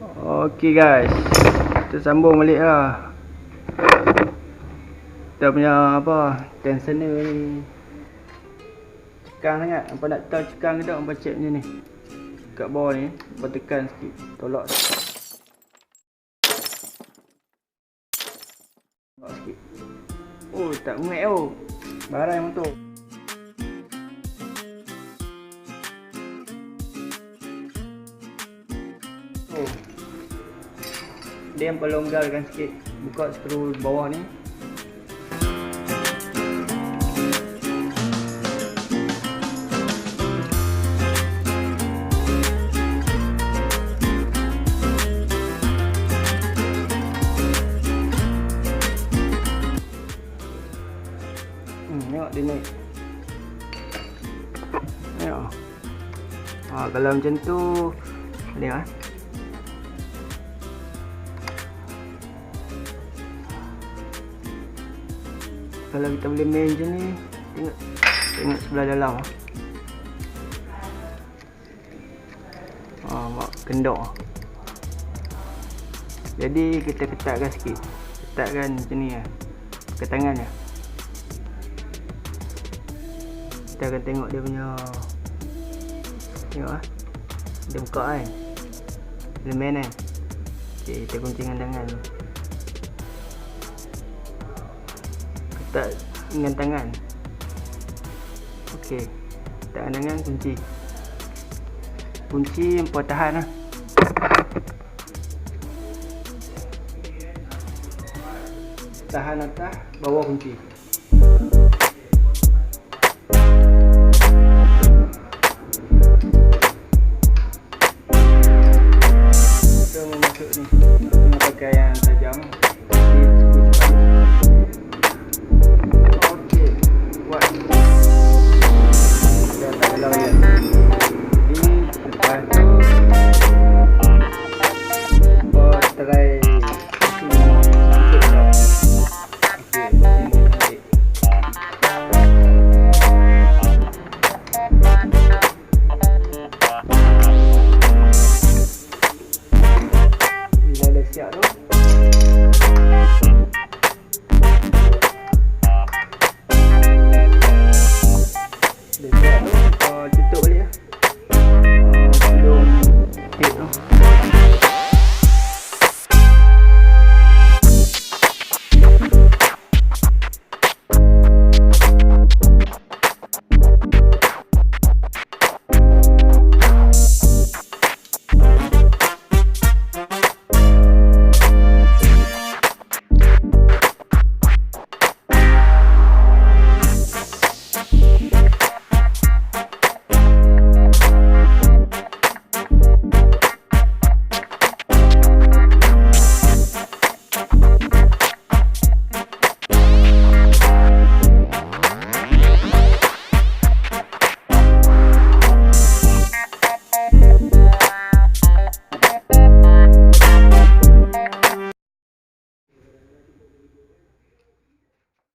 Okey guys, kita sambung balik lah. Kita punya apa, tensioner ni cekang sangat. Nampak nak tahu cekang ke tak? Nampak check macam ni. Kat bawah ni, nampak tekan sikit. Tolak sikit. Oh, tak mengat oh. Barang yang motor. Oh. Dia yang pelonggarkan sikit. Buka skru bawah ni. Tengok dia naik. Tengok. Kalau macam tu tengok kalau kita boleh main je ni, tengok sebelah dalam. Mak kendor. Jadi kita ketatkan sikit. Ketatkan macam ni lah. Pakai tangan je. Kita akan tengok dia punya. Tengok lah. Dia buka kan. Dia main kan. Okay, kita kunci dengan tangan. Ketat dengan tangan. Okay, ketat dengan tangan, kunci. Kunci empat tahan lah. Tahan atas, bawah kunci.